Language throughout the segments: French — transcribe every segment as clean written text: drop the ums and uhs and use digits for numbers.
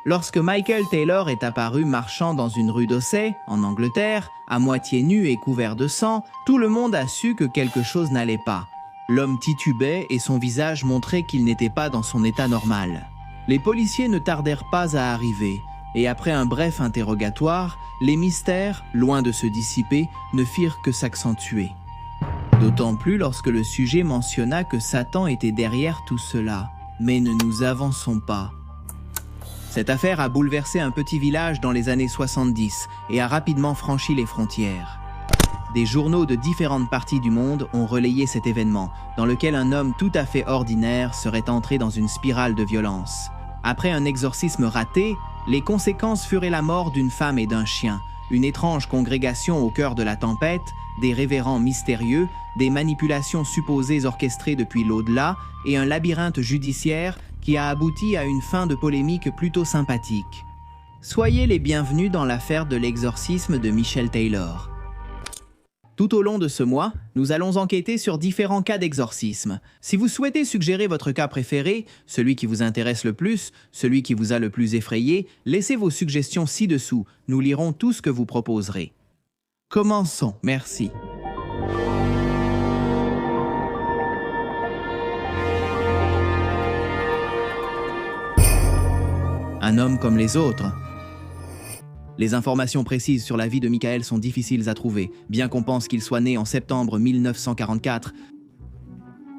Lorsque Michael Taylor est apparu marchant dans une rue d'Ossett, en Angleterre, à moitié nu et couvert de sang, tout le monde a su que quelque chose n'allait pas. L'homme titubait et son visage montrait qu'il n'était pas dans son état normal. Les policiers ne tardèrent pas à arriver, et après un bref interrogatoire, les mystères, loin de se dissiper, ne firent que s'accentuer. D'autant plus lorsque le sujet mentionna que Satan était derrière tout cela. Mais ne nous avançons pas. Cette affaire a bouleversé un petit village dans les années 70 et a rapidement franchi les frontières. Des journaux de différentes parties du monde ont relayé cet événement, dans lequel un homme tout à fait ordinaire serait entré dans une spirale de violence. Après un exorcisme raté, les conséquences furent la mort d'une femme et d'un chien, une étrange congrégation au cœur de la tempête, des révérends mystérieux, des manipulations supposées orchestrées depuis l'au-delà et un labyrinthe judiciaire qui a abouti à une fin de polémique plutôt sympathique. Soyez les bienvenus dans l'affaire de l'exorcisme de Michael Taylor. Tout au long de ce mois, nous allons enquêter sur différents cas d'exorcisme. Si vous souhaitez suggérer votre cas préféré, celui qui vous intéresse le plus, celui qui vous a le plus effrayé, laissez vos suggestions ci-dessous. Nous lirons tout ce que vous proposerez. Commençons, merci. Un homme comme les autres. Les informations précises sur la vie de Michael sont difficiles à trouver, bien qu'on pense qu'il soit né en septembre 1944,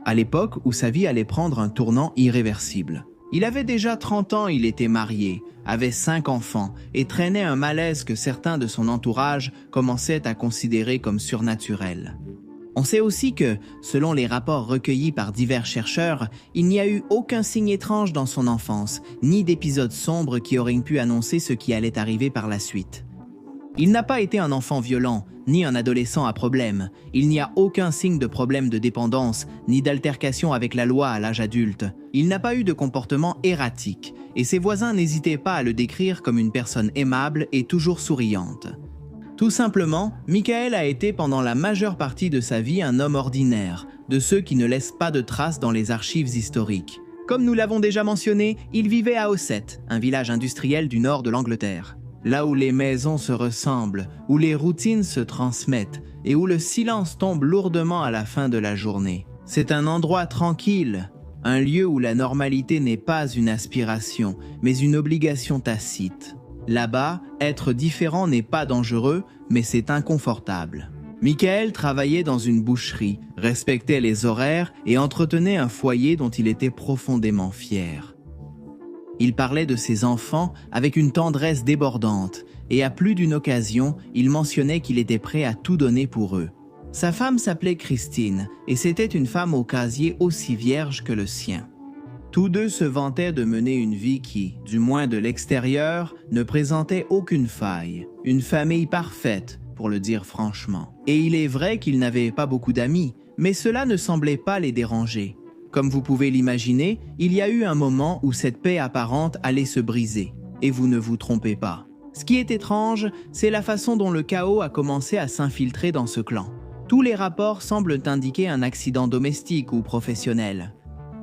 à l'époque où sa vie allait prendre un tournant irréversible. Il avait déjà 30 ans, il était marié, avait 5 enfants et traînait un malaise que certains de son entourage commençaient à considérer comme surnaturel. On sait aussi que, selon les rapports recueillis par divers chercheurs, il n'y a eu aucun signe étrange dans son enfance, ni d'épisodes sombres qui auraient pu annoncer ce qui allait arriver par la suite. Il n'a pas été un enfant violent, ni un adolescent à problème. Il n'y a aucun signe de problème de dépendance, ni d'altercation avec la loi à l'âge adulte. Il n'a pas eu de comportement erratique, et ses voisins n'hésitaient pas à le décrire comme une personne aimable et toujours souriante. Tout simplement, Michael a été pendant la majeure partie de sa vie un homme ordinaire, de ceux qui ne laissent pas de traces dans les archives historiques. Comme nous l'avons déjà mentionné, il vivait à Ossett, un village industriel du nord de l'Angleterre. Là où les maisons se ressemblent, où les routines se transmettent et où le silence tombe lourdement à la fin de la journée. C'est un endroit tranquille, un lieu où la normalité n'est pas une aspiration, mais une obligation tacite. Là-bas, être différent n'est pas dangereux, mais c'est inconfortable. Michael travaillait dans une boucherie, respectait les horaires et entretenait un foyer dont il était profondément fier. Il parlait de ses enfants avec une tendresse débordante et à plus d'une occasion, il mentionnait qu'il était prêt à tout donner pour eux. Sa femme s'appelait Christine et c'était une femme au casier aussi vierge que le sien. Tous deux se vantaient de mener une vie qui, du moins de l'extérieur, ne présentait aucune faille. Une famille parfaite, pour le dire franchement. Et il est vrai qu'ils n'avaient pas beaucoup d'amis, mais cela ne semblait pas les déranger. Comme vous pouvez l'imaginer, il y a eu un moment où cette paix apparente allait se briser. Et vous ne vous trompez pas. Ce qui est étrange, c'est la façon dont le chaos a commencé à s'infiltrer dans ce clan. Tous les rapports semblent indiquer un accident domestique ou professionnel.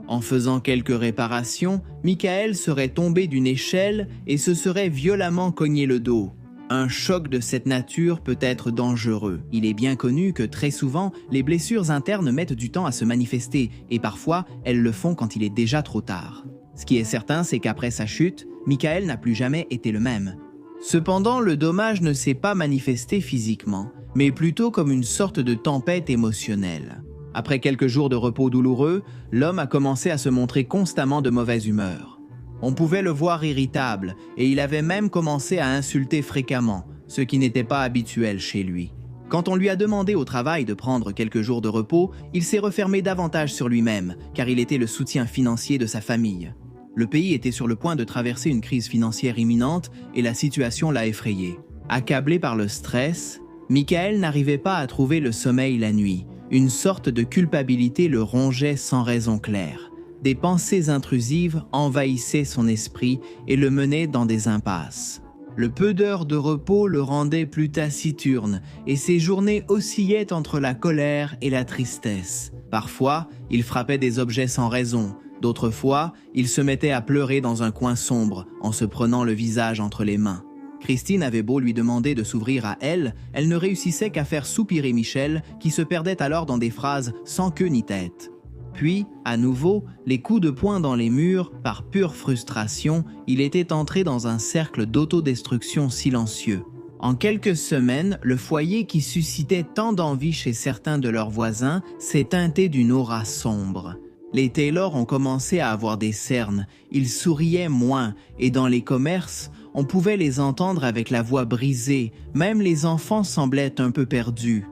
En faisant quelques réparations, Michael serait tombé d'une échelle et se serait violemment cogné le dos. Un choc de cette nature peut être dangereux. Il est bien connu que très souvent, les blessures internes mettent du temps à se manifester et parfois, elles le font quand il est déjà trop tard. Ce qui est certain, c'est qu'après sa chute, Michael n'a plus jamais été le même. Cependant, le dommage ne s'est pas manifesté physiquement, mais plutôt comme une sorte de tempête émotionnelle. Après quelques jours de repos douloureux, l'homme a commencé à se montrer constamment de mauvaise humeur. On pouvait le voir irritable et il avait même commencé à insulter fréquemment, ce qui n'était pas habituel chez lui. Quand on lui a demandé au travail de prendre quelques jours de repos, il s'est refermé davantage sur lui-même, car il était le soutien financier de sa famille. Le pays était sur le point de traverser une crise financière imminente et la situation l'a effrayé. Accablé par le stress, Michael n'arrivait pas à trouver le sommeil la nuit. Une sorte de culpabilité le rongeait sans raison claire. Des pensées intrusives envahissaient son esprit et le menaient dans des impasses. Le peu d'heures de repos le rendait plus taciturne et ses journées oscillaient entre la colère et la tristesse. Parfois, il frappait des objets sans raison, D'autres fois, il se mettait à pleurer dans un coin sombre, en se prenant le visage entre les mains. Christine avait beau lui demander de s'ouvrir à elle, elle ne réussissait qu'à faire soupirer Michel, qui se perdait alors dans des phrases sans queue ni tête. Puis, à nouveau, les coups de poing dans les murs, par pure frustration, il était entré dans un cercle d'autodestruction silencieux. En quelques semaines, le foyer qui suscitait tant d'envie chez certains de leurs voisins s'est teinté d'une aura sombre. Les Taylor ont commencé à avoir des cernes, ils souriaient moins, et dans les commerces, on pouvait les entendre avec la voix brisée, même les enfants semblaient un peu perdus.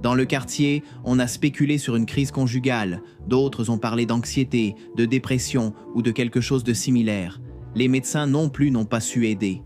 Dans le quartier, on a spéculé sur une crise conjugale, d'autres ont parlé d'anxiété, de dépression ou de quelque chose de similaire. Les médecins non plus n'ont pas su aider.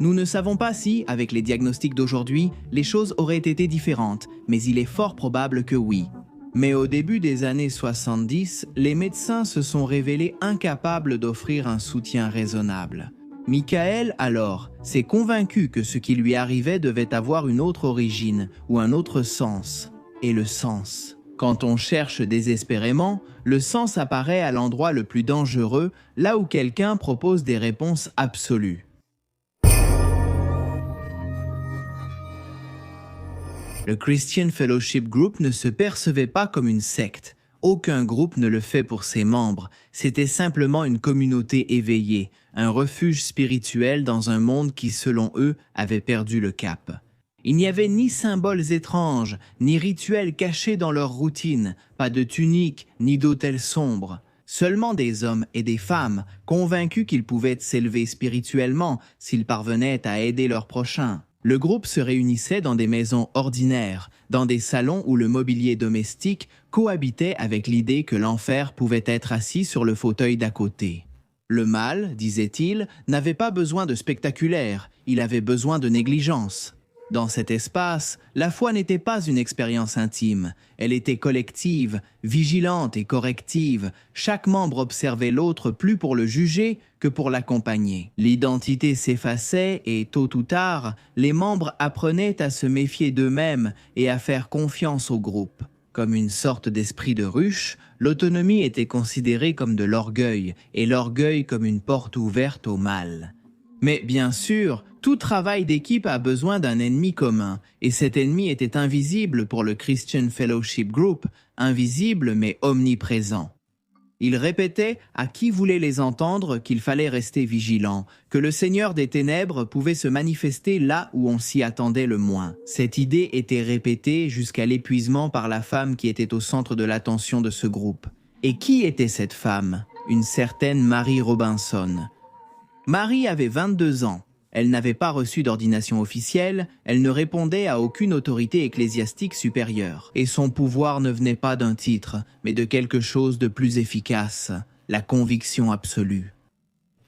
Nous ne savons pas si, avec les diagnostics d'aujourd'hui, les choses auraient été différentes, mais il est fort probable que oui. Mais au début des années 70, les médecins se sont révélés incapables d'offrir un soutien raisonnable. Michael, alors, s'est convaincu que ce qui lui arrivait devait avoir une autre origine ou un autre sens. Et le sens. Quand on cherche désespérément, le sens apparaît à l'endroit le plus dangereux, là où quelqu'un propose des réponses absolues. Le Christian Fellowship Group ne se percevait pas comme une secte. Aucun groupe ne le fait pour ses membres. C'était simplement une communauté éveillée, un refuge spirituel dans un monde qui, selon eux, avait perdu le cap. Il n'y avait ni symboles étranges, ni rituels cachés dans leur routine, pas de tuniques, ni d'autels sombres. Seulement des hommes et des femmes, convaincus qu'ils pouvaient s'élever spirituellement s'ils parvenaient à aider leurs prochains. Le groupe se réunissait dans des maisons ordinaires, dans des salons où le mobilier domestique cohabitait avec l'idée que l'enfer pouvait être assis sur le fauteuil d'à côté. Le mal, disait-il, n'avait pas besoin de spectaculaire, il avait besoin de négligence. Dans cet espace, la foi n'était pas une expérience intime, elle était collective, vigilante et corrective. Chaque membre observait l'autre plus pour le juger que pour l'accompagner. L'identité s'effaçait et, tôt ou tard, les membres apprenaient à se méfier d'eux-mêmes et à faire confiance au groupe. Comme une sorte d'esprit de ruche, l'autonomie était considérée comme de l'orgueil et l'orgueil comme une porte ouverte au mal. Mais bien sûr, tout travail d'équipe a besoin d'un ennemi commun, et cet ennemi était invisible pour le Christian Fellowship Group, invisible mais omniprésent. Il répétait à qui voulait les entendre qu'il fallait rester vigilant, que le Seigneur des Ténèbres pouvait se manifester là où on s'y attendait le moins. Cette idée était répétée jusqu'à l'épuisement par la femme qui était au centre de l'attention de ce groupe. Et qui était cette femme? Une certaine Mary Robinson. Mary avait 22 ans. Elle n'avait pas reçu d'ordination officielle, elle ne répondait à aucune autorité ecclésiastique supérieure. Et son pouvoir ne venait pas d'un titre, mais de quelque chose de plus efficace, la conviction absolue.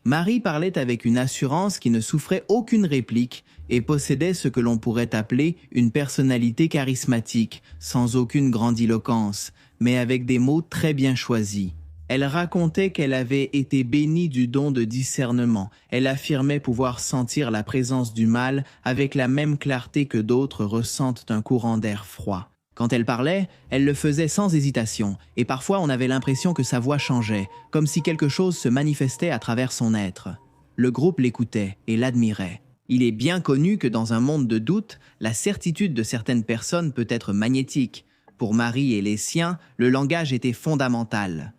Mary parlait avec une assurance qui ne souffrait aucune réplique et possédait ce que l'on pourrait appeler une personnalité charismatique, sans aucune grandiloquence, mais avec des mots très bien choisis. Elle racontait qu'elle avait été bénie du don de discernement. Elle affirmait pouvoir sentir la présence du mal avec la même clarté que d'autres ressentent un courant d'air froid. Quand elle parlait, elle le faisait sans hésitation, et parfois on avait l'impression que sa voix changeait, comme si quelque chose se manifestait à travers son être. Le groupe l'écoutait et l'admirait. Il est bien connu que dans un monde de doute, la certitude de certaines personnes peut être magnétique. Pour Mary et les siens, le langage était fondamental.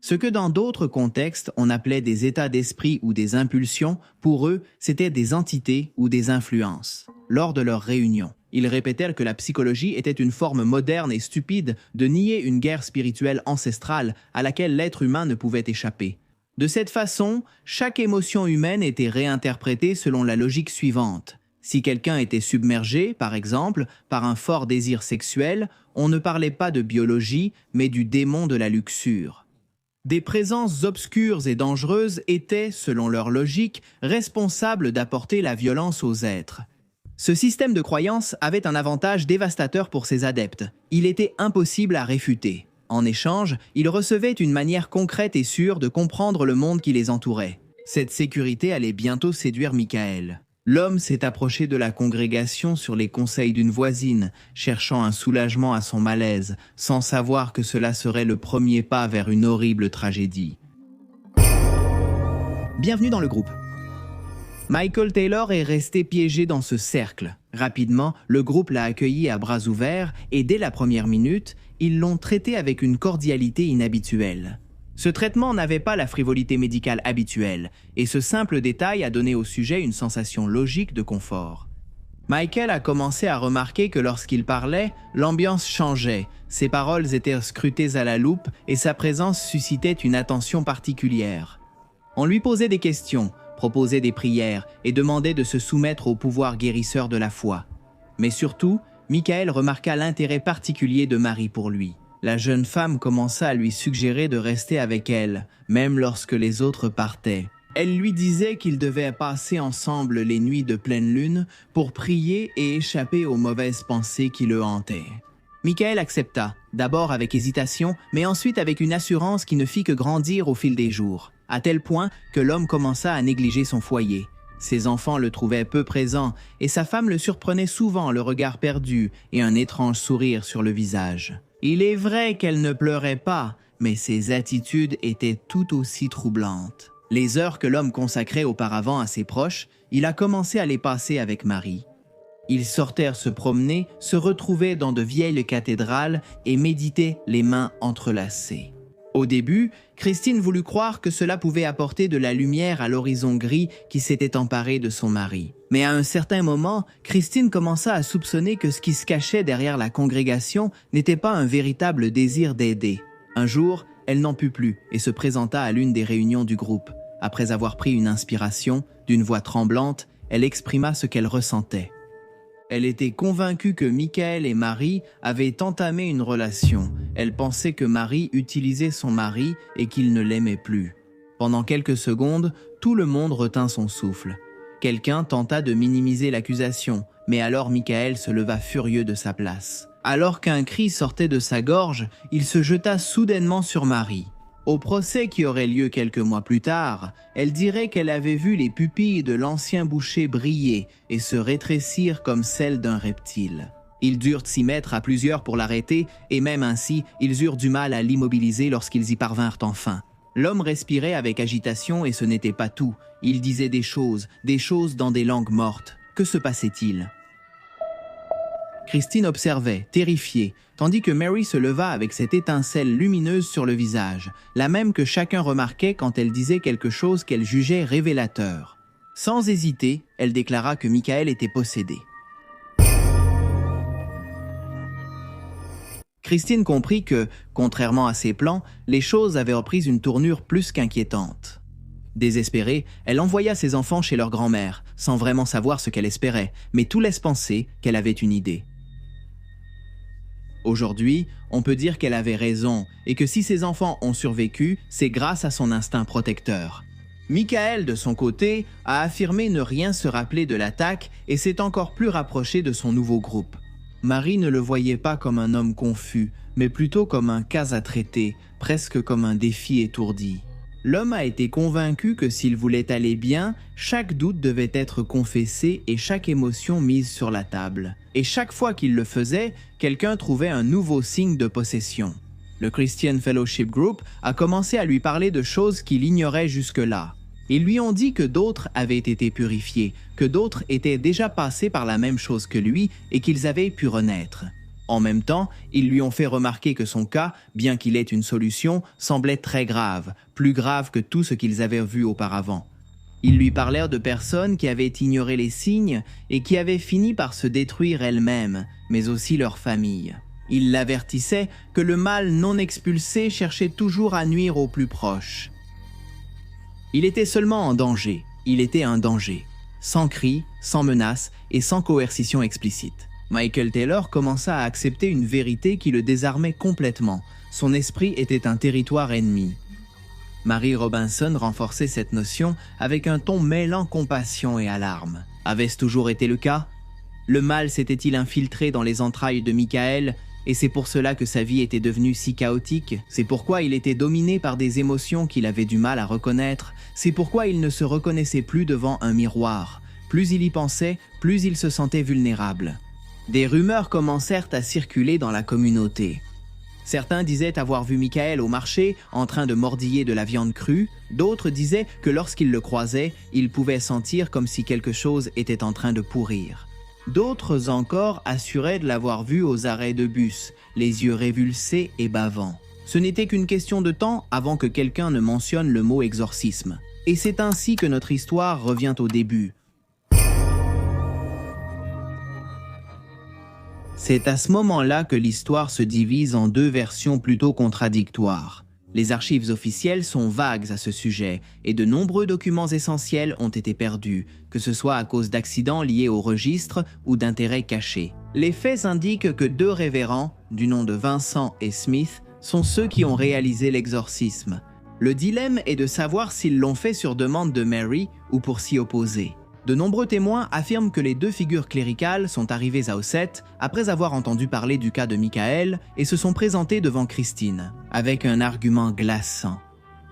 Ce que dans d'autres contextes on appelait des états d'esprit ou des impulsions, pour eux, c'était des entités ou des influences. Lors de leurs réunions, ils répétèrent que la psychologie était une forme moderne et stupide de nier une guerre spirituelle ancestrale à laquelle l'être humain ne pouvait échapper. De cette façon, chaque émotion humaine était réinterprétée selon la logique suivante. Si quelqu'un était submergé, par exemple, par un fort désir sexuel, on ne parlait pas de biologie, mais du démon de la luxure. Des présences obscures et dangereuses étaient, selon leur logique, responsables d'apporter la violence aux êtres. Ce système de croyance avait un avantage dévastateur pour ses adeptes. Il était impossible à réfuter. En échange, ils recevaient une manière concrète et sûre de comprendre le monde qui les entourait. Cette sécurité allait bientôt séduire Michael. L'homme s'est approché de la congrégation sur les conseils d'une voisine, cherchant un soulagement à son malaise, sans savoir que cela serait le premier pas vers une horrible tragédie. Bienvenue dans le groupe. Michael Taylor est resté piégé dans ce cercle. Rapidement, le groupe l'a accueilli à bras ouverts et dès la première minute, ils l'ont traité avec une cordialité inhabituelle. Ce traitement n'avait pas la frivolité médicale habituelle et ce simple détail a donné au sujet une sensation logique de confort. Michael a commencé à remarquer que lorsqu'il parlait, l'ambiance changeait, ses paroles étaient scrutées à la loupe et sa présence suscitait une attention particulière. On lui posait des questions, proposait des prières et demandait de se soumettre au pouvoir guérisseur de la foi. Mais surtout, Michael remarqua l'intérêt particulier de Marie pour lui. La jeune femme commença à lui suggérer de rester avec elle, même lorsque les autres partaient. Elle lui disait qu'ils devaient passer ensemble les nuits de pleine lune pour prier et échapper aux mauvaises pensées qui le hantaient. Michael accepta, d'abord avec hésitation, mais ensuite avec une assurance qui ne fit que grandir au fil des jours, à tel point que l'homme commença à négliger son foyer. Ses enfants le trouvaient peu présent et sa femme le surprenait souvent, le regard perdu et un étrange sourire sur le visage. Il est vrai qu'elle ne pleurait pas, mais ses attitudes étaient tout aussi troublantes. Les heures que l'homme consacrait auparavant à ses proches, il a commencé à les passer avec Marie. Ils sortèrent se promener, se retrouvaient dans de vieilles cathédrales et méditaient les mains entrelacées. Au début, Christine voulut croire que cela pouvait apporter de la lumière à l'horizon gris qui s'était emparé de son mari. Mais à un certain moment, Christine commença à soupçonner que ce qui se cachait derrière la congrégation n'était pas un véritable désir d'aider. Un jour, elle n'en put plus et se présenta à l'une des réunions du groupe. Après avoir pris une inspiration, d'une voix tremblante, elle exprima ce qu'elle ressentait. Elle était convaincue que Michael et Marie avaient entamé une relation. Elle pensait que Marie utilisait son mari et qu'il ne l'aimait plus. Pendant quelques secondes, tout le monde retint son souffle. Quelqu'un tenta de minimiser l'accusation, mais alors Michael se leva furieux de sa place. Alors qu'un cri sortait de sa gorge, il se jeta soudainement sur Marie. Au procès qui aurait lieu quelques mois plus tard, elle dirait qu'elle avait vu les pupilles de l'ancien boucher briller et se rétrécir comme celles d'un reptile. Ils durent s'y mettre à plusieurs pour l'arrêter et même ainsi, ils eurent du mal à l'immobiliser lorsqu'ils y parvinrent enfin. L'homme respirait avec agitation et ce n'était pas tout. Il disait des choses dans des langues mortes. Que se passait-il ? Christine observait, terrifiée, tandis que Mary se leva avec cette étincelle lumineuse sur le visage, la même que chacun remarquait quand elle disait quelque chose qu'elle jugeait révélateur. Sans hésiter, elle déclara que Michael était possédé. Christine comprit que, contrairement à ses plans, les choses avaient repris une tournure plus qu'inquiétante. Désespérée, elle envoya ses enfants chez leur grand-mère, sans vraiment savoir ce qu'elle espérait, mais tout laisse penser qu'elle avait une idée. Aujourd'hui, on peut dire qu'elle avait raison et que si ses enfants ont survécu, c'est grâce à son instinct protecteur. Michael, de son côté, a affirmé ne rien se rappeler de l'attaque et s'est encore plus rapproché de son nouveau groupe. Marie ne le voyait pas comme un homme confus, mais plutôt comme un cas à traiter, presque comme un défi étourdi. L'homme a été convaincu que s'il voulait aller bien, chaque doute devait être confessé et chaque émotion mise sur la table. Et chaque fois qu'il le faisait, quelqu'un trouvait un nouveau signe de possession. Le Christian Fellowship Group a commencé à lui parler de choses qu'il ignorait jusque-là. Ils lui ont dit que d'autres avaient été purifiés, que d'autres étaient déjà passés par la même chose que lui et qu'ils avaient pu renaître. En même temps, ils lui ont fait remarquer que son cas, bien qu'il ait une solution, semblait très grave, plus grave que tout ce qu'ils avaient vu auparavant. Ils lui parlèrent de personnes qui avaient ignoré les signes et qui avaient fini par se détruire elles-mêmes, mais aussi leur famille. Ils l'avertissaient que le mal non expulsé cherchait toujours à nuire aux plus proches. Il était seulement en danger, il était un danger, sans cri, sans menace et sans coercition explicite. Michael Taylor commença à accepter une vérité qui le désarmait complètement. Son esprit était un territoire ennemi. Mary Robinson renforçait cette notion avec un ton mêlant compassion et alarme. Avait-ce toujours été le cas? Le mal s'était-il infiltré dans les entrailles de Michael et c'est pour cela que sa vie était devenue si chaotique? C'est pourquoi il était dominé par des émotions qu'il avait du mal à reconnaître? C'est pourquoi il ne se reconnaissait plus devant un miroir? Plus il y pensait, plus il se sentait vulnérable. Des rumeurs commencèrent à circuler dans la communauté. Certains disaient avoir vu Michael au marché en train de mordiller de la viande crue, d'autres disaient que lorsqu'ils le croisaient, ils pouvaient sentir comme si quelque chose était en train de pourrir. D'autres encore assuraient de l'avoir vu aux arrêts de bus, les yeux révulsés et bavants. Ce n'était qu'une question de temps avant que quelqu'un ne mentionne le mot exorcisme. Et c'est ainsi que notre histoire revient au début. C'est à ce moment-là que l'histoire se divise en deux versions plutôt contradictoires. Les archives officielles sont vagues à ce sujet et de nombreux documents essentiels ont été perdus, que ce soit à cause d'accidents liés au registre ou d'intérêts cachés. Les faits indiquent que deux révérends, du nom de Vincent et Smith, sont ceux qui ont réalisé l'exorcisme. Le dilemme est de savoir s'ils l'ont fait sur demande de Mary ou pour s'y opposer. De nombreux témoins affirment que les deux figures cléricales sont arrivées à Ossett après avoir entendu parler du cas de Michael et se sont présentés devant Christine, avec un argument glaçant.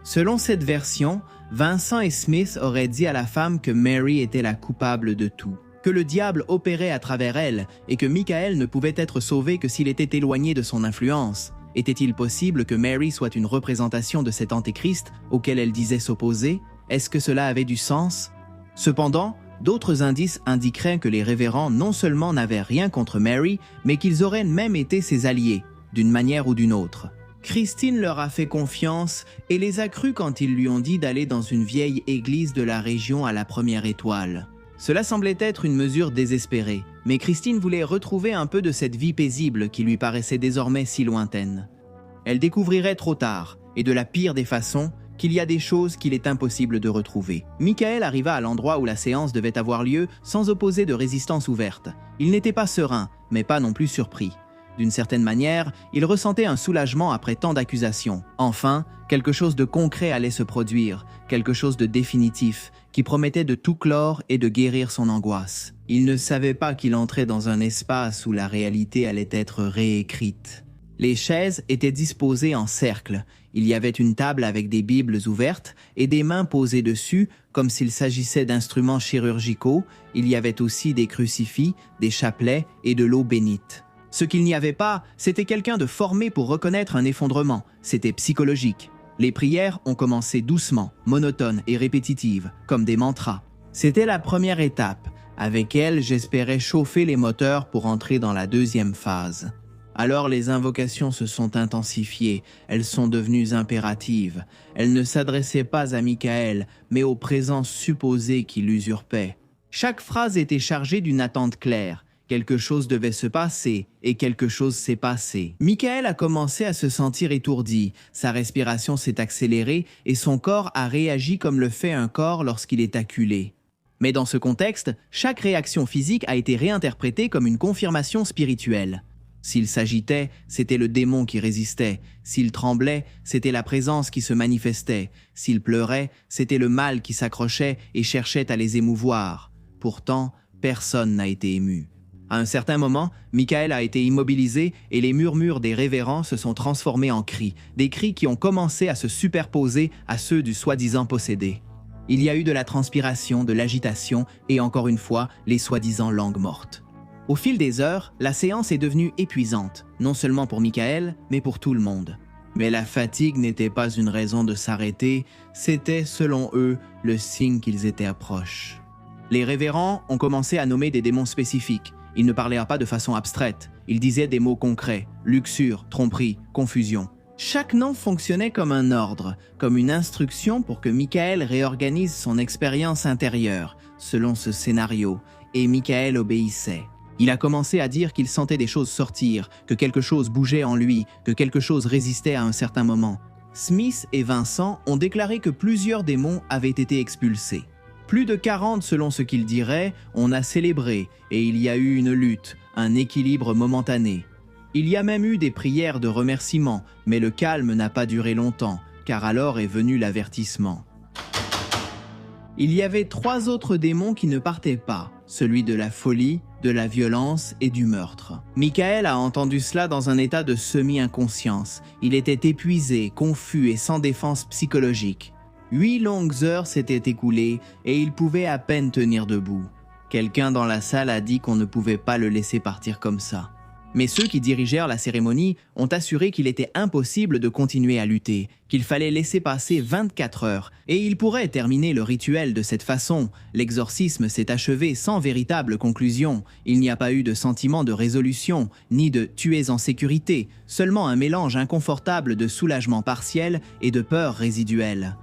Selon cette version, Vincent et Smith auraient dit à la femme que Mary était la coupable de tout, que le diable opérait à travers elle et que Michael ne pouvait être sauvé que s'il était éloigné de son influence. Était-il possible que Mary soit une représentation de cet antéchrist auquel elle disait s'opposer? Est-ce que cela avait du sens? Cependant, d'autres indices indiqueraient que les révérends non seulement n'avaient rien contre Mary, mais qu'ils auraient même été ses alliés, d'une manière ou d'une autre. Christine leur a fait confiance et les a crus quand ils lui ont dit d'aller dans une vieille église de la région à la première étoile. Cela semblait être une mesure désespérée, mais Christine voulait retrouver un peu de cette vie paisible qui lui paraissait désormais si lointaine. Elle découvrirait trop tard, et de la pire des façons, qu'il y a des choses qu'il est impossible de retrouver. Michael arriva à l'endroit où la séance devait avoir lieu sans opposer de résistance ouverte. Il n'était pas serein, mais pas non plus surpris. D'une certaine manière, il ressentait un soulagement après tant d'accusations. Enfin, quelque chose de concret allait se produire, quelque chose de définitif, qui promettait de tout clore et de guérir son angoisse. Il ne savait pas qu'il entrait dans un espace où la réalité allait être réécrite. Les chaises étaient disposées en cercle. Il y avait une table avec des bibles ouvertes et des mains posées dessus, comme s'il s'agissait d'instruments chirurgicaux. Il y avait aussi des crucifix, des chapelets et de l'eau bénite. Ce qu'il n'y avait pas, c'était quelqu'un de formé pour reconnaître un effondrement. C'était psychologique. Les prières ont commencé doucement, monotones et répétitives, comme des mantras. C'était la première étape. Avec elle, j'espérais chauffer les moteurs pour entrer dans la deuxième phase. Alors les invocations se sont intensifiées, elles sont devenues impératives. Elles ne s'adressaient pas à Michael, mais aux présences supposées qui l'usurpaient. Chaque phrase était chargée d'une attente claire. Quelque chose devait se passer, et quelque chose s'est passé. Michael a commencé à se sentir étourdi, sa respiration s'est accélérée et son corps a réagi comme le fait un corps lorsqu'il est acculé. Mais dans ce contexte, chaque réaction physique a été réinterprétée comme une confirmation spirituelle. S'il s'agitait, c'était le démon qui résistait. S'il tremblait, c'était la présence qui se manifestait. S'il pleurait, c'était le mal qui s'accrochait et cherchait à les émouvoir. Pourtant, personne n'a été ému. À un certain moment, Michael a été immobilisé et les murmures des révérends se sont transformés en cris, des cris qui ont commencé à se superposer à ceux du soi-disant possédé. Il y a eu de la transpiration, de l'agitation et encore une fois, les soi-disant langues mortes. Au fil des heures, la séance est devenue épuisante, non seulement pour Michael, mais pour tout le monde. Mais la fatigue n'était pas une raison de s'arrêter, c'était, selon eux, le signe qu'ils étaient proches. Les révérends ont commencé à nommer des démons spécifiques. Ils ne parlaient pas de façon abstraite, ils disaient des mots concrets, luxure, tromperie, confusion. Chaque nom fonctionnait comme un ordre, comme une instruction pour que Michael réorganise son expérience intérieure, selon ce scénario, et Michael obéissait. Il a commencé à dire qu'il sentait des choses sortir, que quelque chose bougeait en lui, que quelque chose résistait à un certain moment. Smith et Vincent ont déclaré que plusieurs démons avaient été expulsés. Plus de 40 selon ce qu'ils diraient, on a célébré et il y a eu une lutte, un équilibre momentané. Il y a même eu des prières de remerciement, mais le calme n'a pas duré longtemps, car alors est venu l'avertissement. Il y avait 3 autres démons qui ne partaient pas, celui de la folie, de la violence et du meurtre. Michael a entendu cela dans un état de semi-inconscience. Il était épuisé, confus et sans défense psychologique. 8 longues heures s'étaient écoulées et il pouvait à peine tenir debout. Quelqu'un dans la salle a dit qu'on ne pouvait pas le laisser partir comme ça. Mais ceux qui dirigèrent la cérémonie ont assuré qu'il était impossible de continuer à lutter, qu'il fallait laisser passer 24 heures, et ils pourraient terminer le rituel de cette façon. L'exorcisme s'est achevé sans véritable conclusion. Il n'y a pas eu de sentiment de résolution, ni de « tu es en sécurité », seulement un mélange inconfortable de soulagement partiel et de peur résiduelle.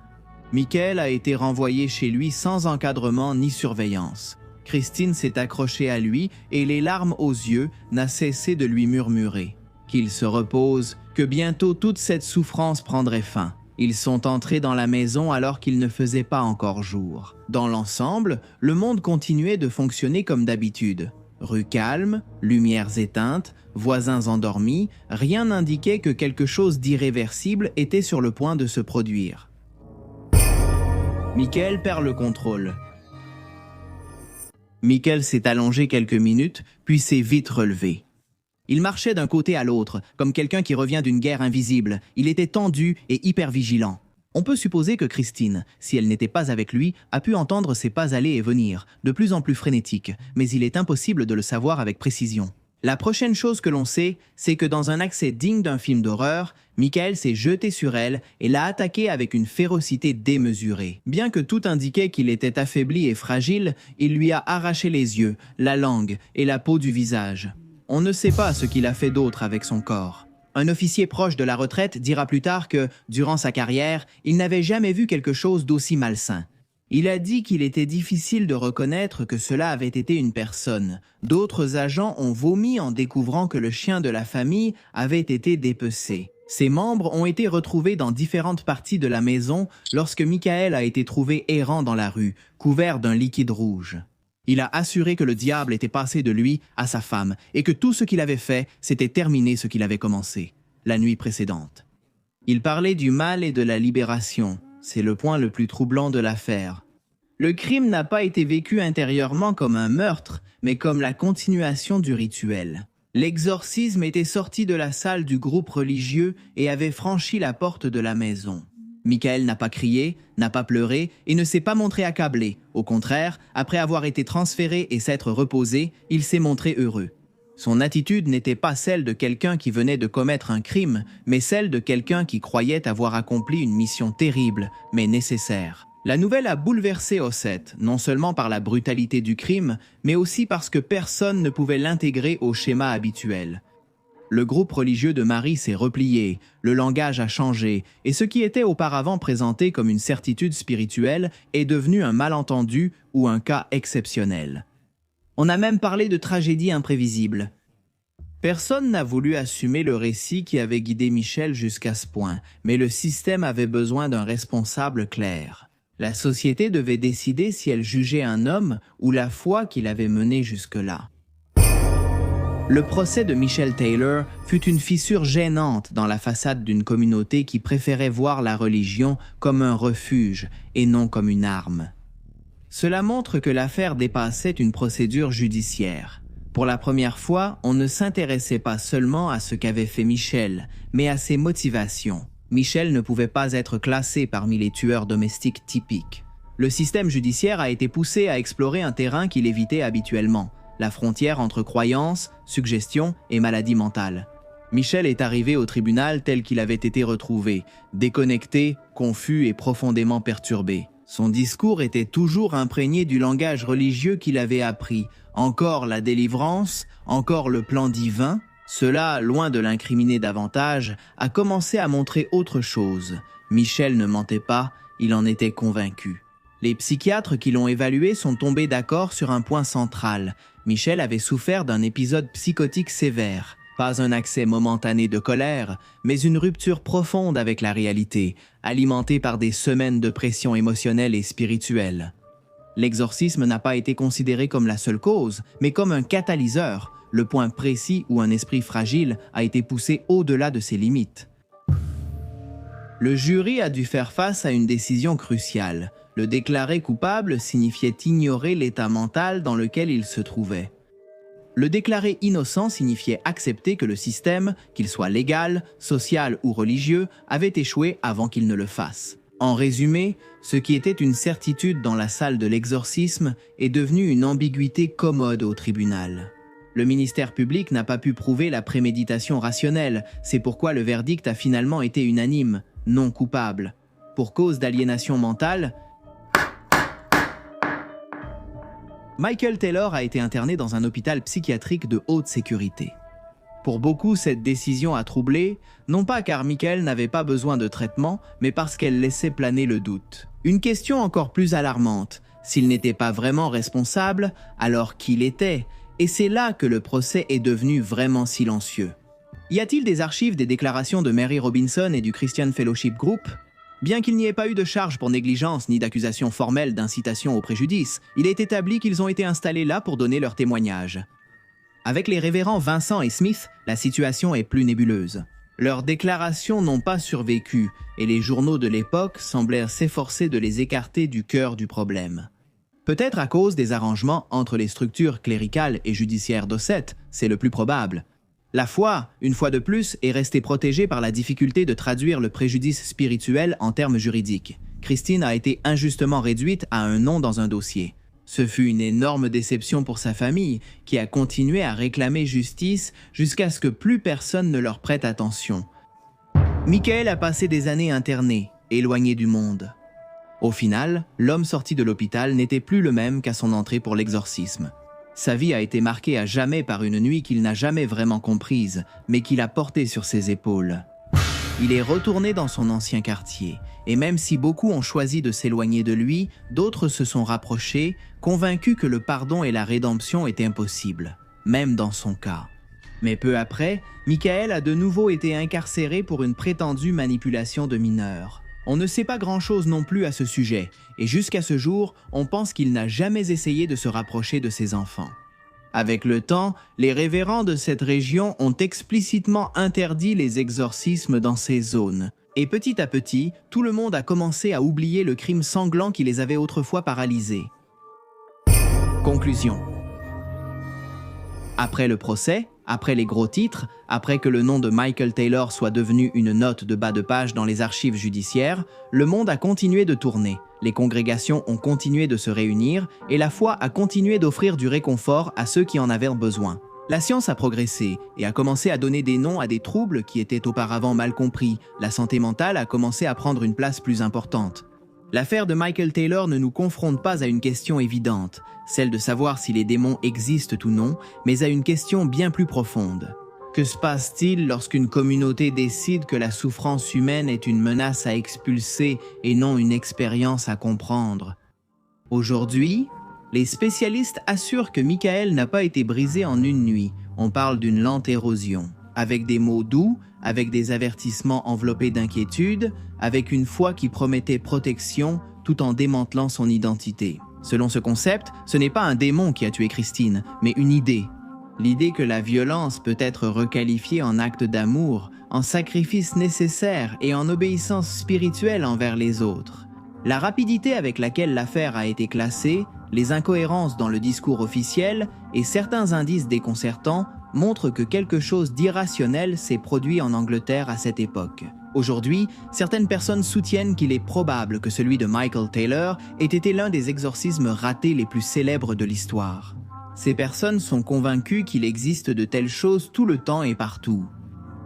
Michael a été renvoyé chez lui sans encadrement ni surveillance. Christine s'est accrochée à lui et les larmes aux yeux n'a cessé de lui murmurer qu'il se repose, que bientôt toute cette souffrance prendrait fin. Ils sont entrés dans la maison alors qu'il ne faisait pas encore jour. Dans l'ensemble, le monde continuait de fonctionner comme d'habitude. Rue calme, lumières éteintes, voisins endormis, rien n'indiquait que quelque chose d'irréversible était sur le point de se produire. Michael perd le contrôle. Michael s'est allongé quelques minutes, puis s'est vite relevé. Il marchait d'un côté à l'autre, comme quelqu'un qui revient d'une guerre invisible. Il était tendu et hyper vigilant. On peut supposer que Christine, si elle n'était pas avec lui, a pu entendre ses pas aller et venir, de plus en plus frénétiques, mais il est impossible de le savoir avec précision. La prochaine chose que l'on sait, c'est que dans un accès digne d'un film d'horreur, Michael s'est jeté sur elle et l'a attaquée avec une férocité démesurée. Bien que tout indiquait qu'il était affaibli et fragile, il lui a arraché les yeux, la langue et la peau du visage. On ne sait pas ce qu'il a fait d'autre avec son corps. Un officier proche de la retraite dira plus tard que, durant sa carrière, il n'avait jamais vu quelque chose d'aussi malsain. Il a dit qu'il était difficile de reconnaître que cela avait été une personne. D'autres agents ont vomi en découvrant que le chien de la famille avait été dépecé. Ses membres ont été retrouvés dans différentes parties de la maison lorsque Michael a été trouvé errant dans la rue, couvert d'un liquide rouge. Il a assuré que le diable était passé de lui à sa femme et que tout ce qu'il avait fait, c'était terminer ce qu'il avait commencé, la nuit précédente. Il parlait du mal et de la libération. C'est le point le plus troublant de l'affaire. Le crime n'a pas été vécu intérieurement comme un meurtre, mais comme la continuation du rituel. L'exorcisme était sorti de la salle du groupe religieux et avait franchi la porte de la maison. Michael n'a pas crié, n'a pas pleuré et ne s'est pas montré accablé. Au contraire, après avoir été transféré et s'être reposé, il s'est montré heureux. Son attitude n'était pas celle de quelqu'un qui venait de commettre un crime, mais celle de quelqu'un qui croyait avoir accompli une mission terrible, mais nécessaire. La nouvelle a bouleversé Ossett, non seulement par la brutalité du crime, mais aussi parce que personne ne pouvait l'intégrer au schéma habituel. Le groupe religieux de Marie s'est replié, le langage a changé, et ce qui était auparavant présenté comme une certitude spirituelle est devenu un malentendu ou un cas exceptionnel. On a même parlé de tragédie imprévisible. Personne n'a voulu assumer le récit qui avait guidé Michel jusqu'à ce point, mais le système avait besoin d'un responsable clair. La société devait décider si elle jugeait un homme ou la foi qui l'avait mené jusque-là. Le procès de Michel Taylor fut une fissure gênante dans la façade d'une communauté qui préférait voir la religion comme un refuge et non comme une arme. Cela montre que l'affaire dépassait une procédure judiciaire. Pour la première fois, on ne s'intéressait pas seulement à ce qu'avait fait Michel, mais à ses motivations. Michel ne pouvait pas être classé parmi les tueurs domestiques typiques. Le système judiciaire a été poussé à explorer un terrain qu'il évitait habituellement, la frontière entre croyance, suggestion et maladie mentale. Michel est arrivé au tribunal tel qu'il avait été retrouvé, déconnecté, confus et profondément perturbé. Son discours était toujours imprégné du langage religieux qu'il avait appris. Encore la délivrance, encore le plan divin. Cela, loin de l'incriminer davantage, a commencé à montrer autre chose. Michel ne mentait pas, il en était convaincu. Les psychiatres qui l'ont évalué sont tombés d'accord sur un point central. Michel avait souffert d'un épisode psychotique sévère. Pas un accès momentané de colère, mais une rupture profonde avec la réalité, alimentée par des semaines de pression émotionnelle et spirituelle. L'exorcisme n'a pas été considéré comme la seule cause, mais comme un catalyseur, le point précis où un esprit fragile a été poussé au-delà de ses limites. Le jury a dû faire face à une décision cruciale. Le déclarer coupable signifiait ignorer l'état mental dans lequel il se trouvait. Le déclarer innocent signifiait accepter que le système, qu'il soit légal, social ou religieux, avait échoué avant qu'il ne le fasse. En résumé, ce qui était une certitude dans la salle de l'exorcisme est devenu une ambiguïté commode au tribunal. Le ministère public n'a pas pu prouver la préméditation rationnelle, c'est pourquoi le verdict a finalement été unanime, non coupable. Pour cause d'aliénation mentale, Michael Taylor a été interné dans un hôpital psychiatrique de haute sécurité. Pour beaucoup, cette décision a troublé, non pas car Michael n'avait pas besoin de traitement, mais parce qu'elle laissait planer le doute. Une question encore plus alarmante, s'il n'était pas vraiment responsable, alors qui l'était? Et c'est là que le procès est devenu vraiment silencieux. Y a-t-il des archives des déclarations de Mary Robinson et du Christian Fellowship Group? Bien qu'il n'y ait pas eu de charge pour négligence ni d'accusation formelle d'incitation au préjudice, il est établi qu'ils ont été installés là pour donner leur témoignage. Avec les révérends Vincent et Smith, la situation est plus nébuleuse. Leurs déclarations n'ont pas survécu et les journaux de l'époque semblèrent s'efforcer de les écarter du cœur du problème. Peut-être à cause des arrangements entre les structures cléricales et judiciaires d'Ossett, c'est le plus probable. La foi, une fois de plus, est restée protégée par la difficulté de traduire le préjudice spirituel en termes juridiques. Christine a été injustement réduite à un nom dans un dossier. Ce fut une énorme déception pour sa famille, qui a continué à réclamer justice jusqu'à ce que plus personne ne leur prête attention. Michael a passé des années interné, éloigné du monde. Au final, l'homme sorti de l'hôpital n'était plus le même qu'à son entrée pour l'exorcisme. Sa vie a été marquée à jamais par une nuit qu'il n'a jamais vraiment comprise, mais qu'il a portée sur ses épaules. Il est retourné dans son ancien quartier, et même si beaucoup ont choisi de s'éloigner de lui, d'autres se sont rapprochés, convaincus que le pardon et la rédemption étaient impossibles, même dans son cas. Mais peu après, Michael a de nouveau été incarcéré pour une prétendue manipulation de mineurs. On ne sait pas grand-chose non plus à ce sujet, et jusqu'à ce jour, on pense qu'il n'a jamais essayé de se rapprocher de ses enfants. Avec le temps, les révérends de cette région ont explicitement interdit les exorcismes dans ces zones. Et petit à petit, tout le monde a commencé à oublier le crime sanglant qui les avait autrefois paralysés. Conclusion. Après le procès, après les gros titres, après que le nom de Michael Taylor soit devenu une note de bas de page dans les archives judiciaires, le monde a continué de tourner, les congrégations ont continué de se réunir et la foi a continué d'offrir du réconfort à ceux qui en avaient besoin. La science a progressé et a commencé à donner des noms à des troubles qui étaient auparavant mal compris. La santé mentale a commencé à prendre une place plus importante. L'affaire de Michael Taylor ne nous confronte pas à une question évidente, celle de savoir si les démons existent ou non, mais à une question bien plus profonde. Que se passe-t-il lorsqu'une communauté décide que la souffrance humaine est une menace à expulser et non une expérience à comprendre? Aujourd'hui, les spécialistes assurent que Michael n'a pas été brisé en une nuit. On parle d'une lente érosion. Avec des mots doux, avec des avertissements enveloppés d'inquiétude, avec une foi qui promettait protection tout en démantelant son identité. Selon ce concept, ce n'est pas un démon qui a tué Christine, mais une idée. L'idée que la violence peut être requalifiée en acte d'amour, en sacrifice nécessaire et en obéissance spirituelle envers les autres. La rapidité avec laquelle l'affaire a été classée, les incohérences dans le discours officiel et certains indices déconcertants montrent que quelque chose d'irrationnel s'est produit en Angleterre à cette époque. Aujourd'hui, certaines personnes soutiennent qu'il est probable que celui de Michael Taylor ait été l'un des exorcismes ratés les plus célèbres de l'histoire. Ces personnes sont convaincues qu'il existe de telles choses tout le temps et partout.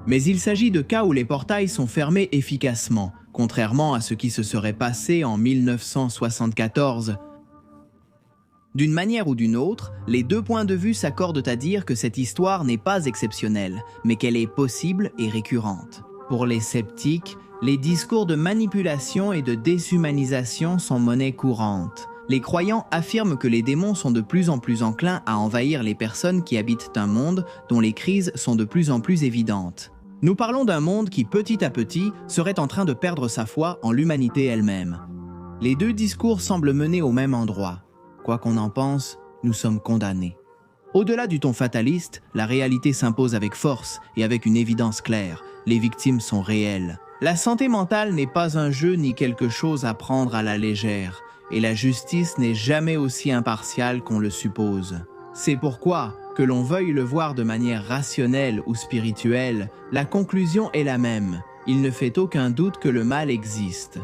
Mais il s'agit de cas où les portails sont fermés efficacement, contrairement à ce qui se serait passé en 1974. D'une manière ou d'une autre, les deux points de vue s'accordent à dire que cette histoire n'est pas exceptionnelle, mais qu'elle est possible et récurrente. Pour les sceptiques, les discours de manipulation et de déshumanisation sont monnaie courante. Les croyants affirment que les démons sont de plus en plus enclins à envahir les personnes qui habitent un monde dont les crises sont de plus en plus évidentes. Nous parlons d'un monde qui, petit à petit, serait en train de perdre sa foi en l'humanité elle-même. Les deux discours semblent mener au même endroit. Quoi qu'on en pense, nous sommes condamnés. Au-delà du ton fataliste, la réalité s'impose avec force et avec une évidence claire. Les victimes sont réelles. La santé mentale n'est pas un jeu ni quelque chose à prendre à la légère, et la justice n'est jamais aussi impartiale qu'on le suppose. C'est pourquoi, que l'on veuille le voir de manière rationnelle ou spirituelle, la conclusion est la même. Il ne fait aucun doute que le mal existe.